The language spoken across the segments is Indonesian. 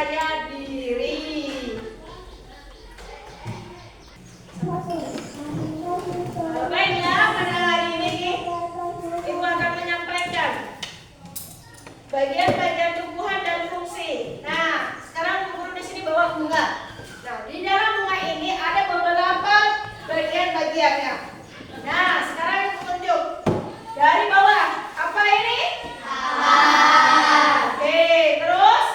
percaya diri. Baiknya pada hari ini Ibu akan menyampaikan bagian-bagian tumbuhan dan fungsi. Nah, sekarang guru di sini bawa bunga. Nah, di dalam bunga ini ada beberapa bagian-bagiannya. Nah, sekarang Ibu tunjuk dari bawah. Apa ini? Oke, terus?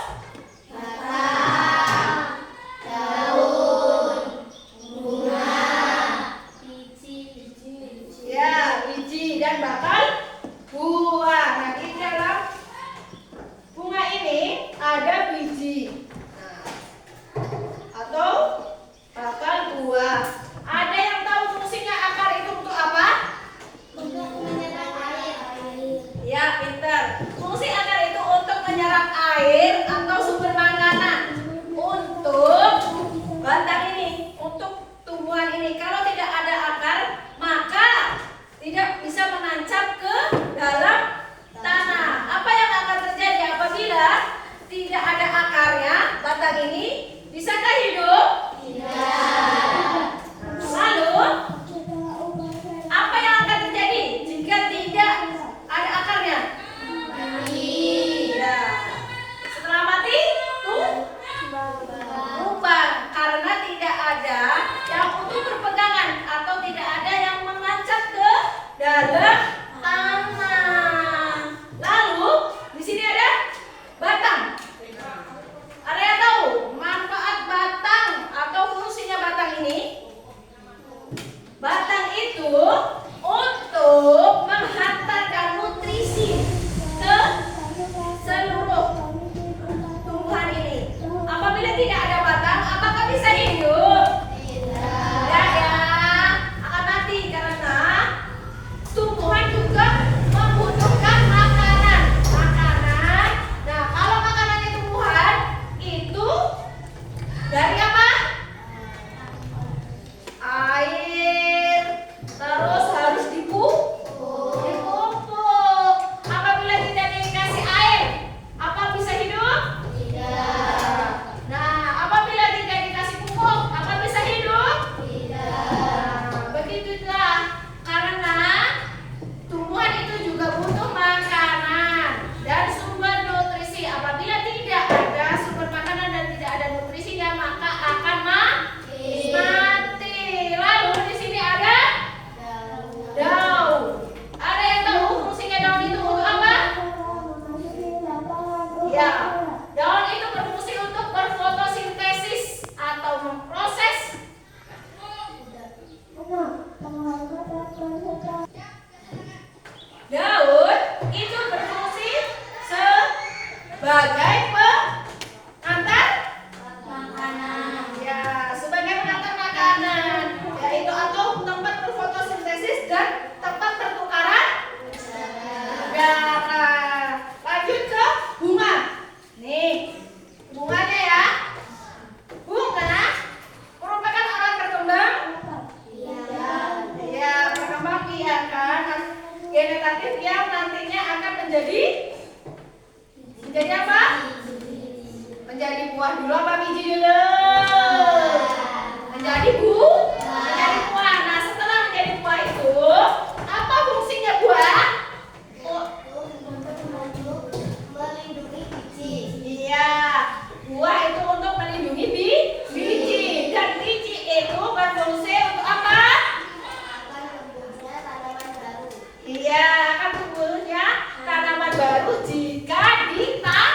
Ya, biji dan bakal buah. Nah, di dalam bunga ini ada biji atau bakal buah. Ada yang tahu fungsinya akar itu untuk apa? Untuk menyerap air. Ya, pintar. Fungsi akar itu untuk menyerap air atau sumber makanan untuk batang ini, untuk tumbuhan ini. Kalau tidak ada akar, maka tidak bisa menancap ke dalam tanah. Apa yang akan terjadi apabila tidak ada akarnya? Batang ini bisakah hidup? Tidak. Lalu apa yang akan terjadi jika tidak ada akarnya? Ya. Setelah mati, tumbang karena tidak ada yang untuk berpegangan atau tidak ada yang menancap ke dalam tanah. Lalu di sini ada batang. Ada yang tahu manfaat batang atau fungsinya batang ini? Batang itu untuk menghantarkan nutrisi ke seluruh tumbuhan ini. Apabila tidak ada batang, apakah bisa hidup? Tidak ya, akan mati karena tumbuhan juga membutuhkan makanan. Nah, kalau makanannya tumbuhan itu dari apa? Air. Terus harus dipupuk. Apabila tidak dikasih air, apa bisa hidup? Tidak. Nah, apabila tidak dikasih pupuk, apa bisa hidup? Tidak. Begitulah, karena tumbuhan itu juga butuh makanan dan sumber nutrisi. Apabila tidak ada sumber makanan dan tidak ada nutrisinya, maka akan mati. Lalu di sini ada daun. Ada yang tahu fungsinya daun itu untuk apa? Ya, daun itu berfungsi untuk berfotosintesis atau memproses daun itu berfungsi sebagai pengantar Makanan. ya, sebagai pengantar makanan, yaitu atau tempat berfotosintesis dan tempat pertukaran darah. Lanjut ke bunga. Nih, bunganya ya. Bunga merupakan alat berkembang. Ya, berkembang biakan generatif yang nantinya akan menjadi apa? Menjadi buah dulu apa biji dulu? Menjadi buah. Nah, setelah menjadi buah itu, apa fungsinya buah? Untuk melindungi biji. Iya, buah itu untuk melindungi biji. Dan biji itu berfungsi untuk apa? Akan tumbuhnya tanaman baru. Iya, akan tumbuhnya tanaman baru jika ditanam.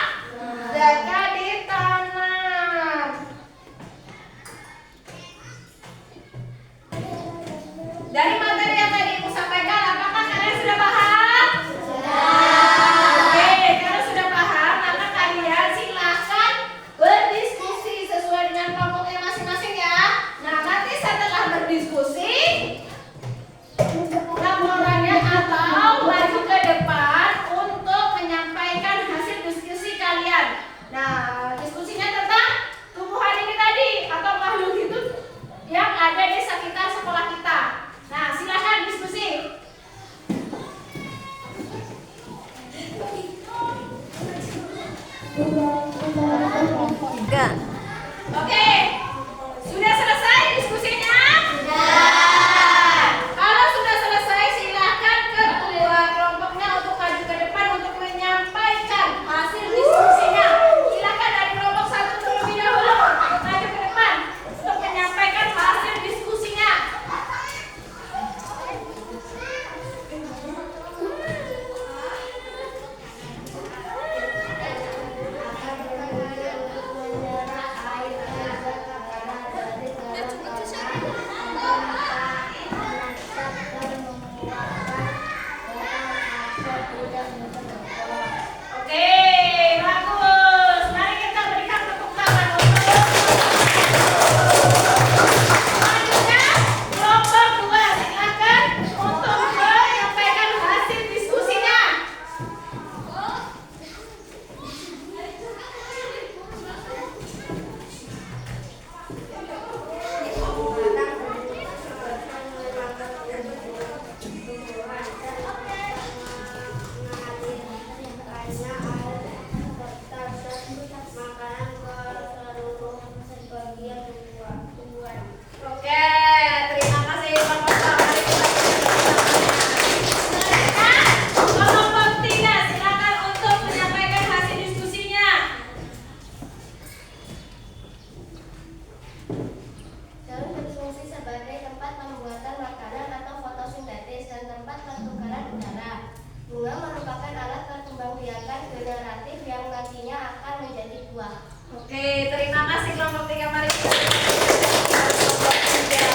Oke, terima kasih kelompok 3 mari kita kelompok 3.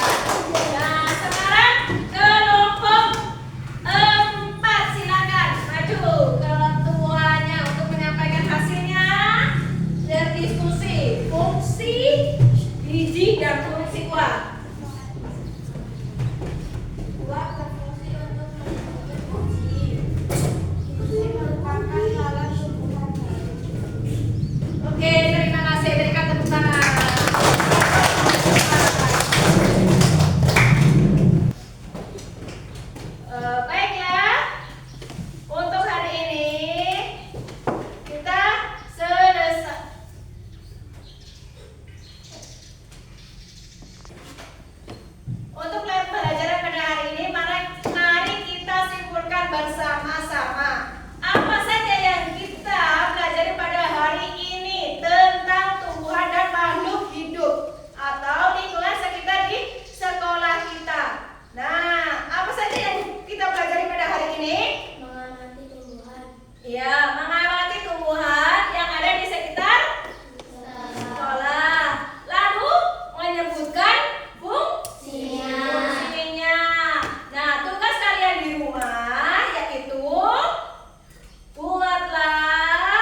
Nah, sekarang kelompok 4 silakan maju ke tuanya untuk menyampaikan hasilnya dan diskusi fungsi biji dan fungsi uap. Uap berfungsi untuk melindungi biji. Biji merupakan lawan tumbuhan. Oke, terima kasih. Berikan tepuk tangan. Baiklah, untuk hari ini kita selesai. Untuk pembelajaran pada hari ini, mari kita simpulkan bersama-sama. Apa saja yang kita pelajari pada hari ini tentang tumbuhan dan makhluk hidup atau lingkungan sekitar di sekolah kita. Nah, apa saja yang kita pelajari pada hari ini? Mengamati tumbuhan. Ya, mengamati tumbuhan yang ada di sekitar sekolah. Lalu menyebutkan fungsinya. Nah, tugas kalian di rumah yaitu buatlah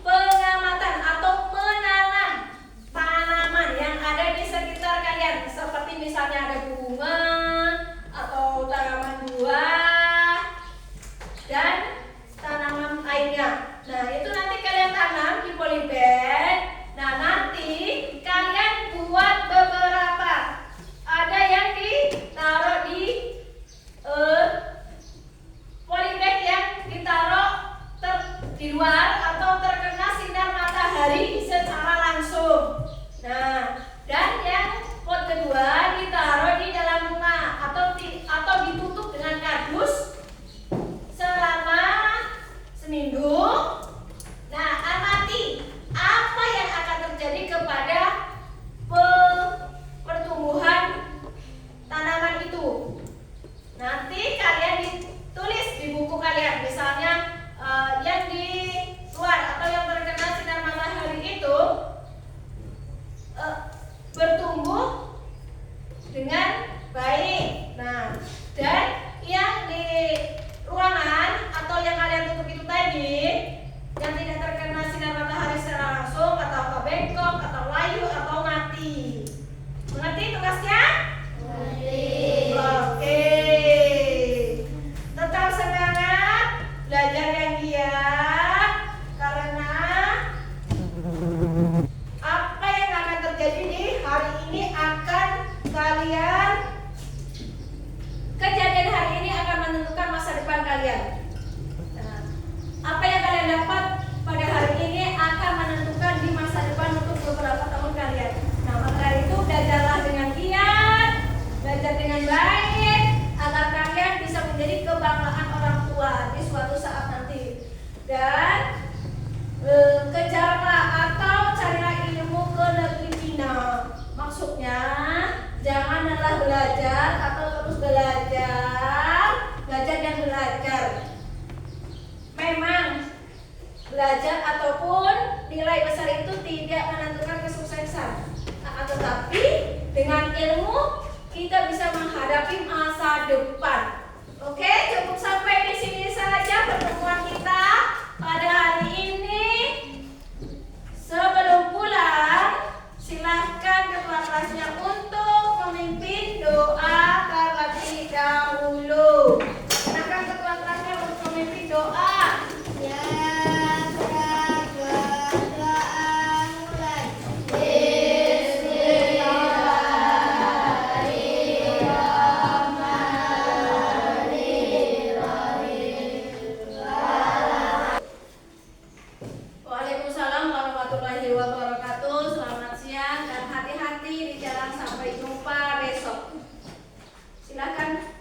pengamatan atau menanam tanaman yang ada di sekitar kalian, seperti misalnya ada bunga atau tanaman buah dan tanaman lainnya. Nah, itu nanti kalian tanam di polybag. Nah, nanti kalian buat beberapa. Ada yang ditaruh di polybag yang ditaruh di luar atau terkena sinar matahari secara langsung. Nah, dan yang pot kedua ditaruh di dalam rumah atau ditutup dengan kardus selama seminggu. Nah, amati apa yang akan terjadi kepada pertumbuhan tanaman itu. Nanti kalian ditulis di buku kalian, misalnya yang di luar atau yang terkena sinar matahari itu bertumbuh dengan baik. Nah, dan yang di ruangan atau yang kalian tutup itu tadi yang tidak terkena sinar matahari secara langsung atau bengkok atau layu atau mati. Mengerti tugasnya? Oke. Tetap semangat, belajar yang giat karena apa yang akan terjadi di hari ini akan kejadian hari ini akan menentukan masa depan kalian. Nah, apa yang kalian dapat pada hari ini akan menentukan di masa depan untuk beberapa tahun kalian. Nah, maka dari itu belajarlah dengan giat, belajar dengan baik agar kalian bisa menjadi kebanggaan orang tua di suatu saat nanti. Dan kejarlah atau carilah ilmu ke negeri Cina. Maksudnya jangan lelah belajar atau terus belajar dan belajar. Memang belajar ataupun nilai besar itu tidak menentukan kesuksesan. Akan tetapi dengan ilmu kita bisa menghadapi masa depan. Oke, cukup sampai di sini saja pertemuan kita pada hari ini. Sebelum pulang, silahkan ketua kelasnya untuk memimpin doa terlebih dahulu. Silakan ketua kelasnya untuk memimpin doa. Ya, berdoa mulai. Waalaikumsalam warahmatullahi wabarakatuh. Selamat siang dan hati-hati di jalan, sampai jumpa besok. Silakan.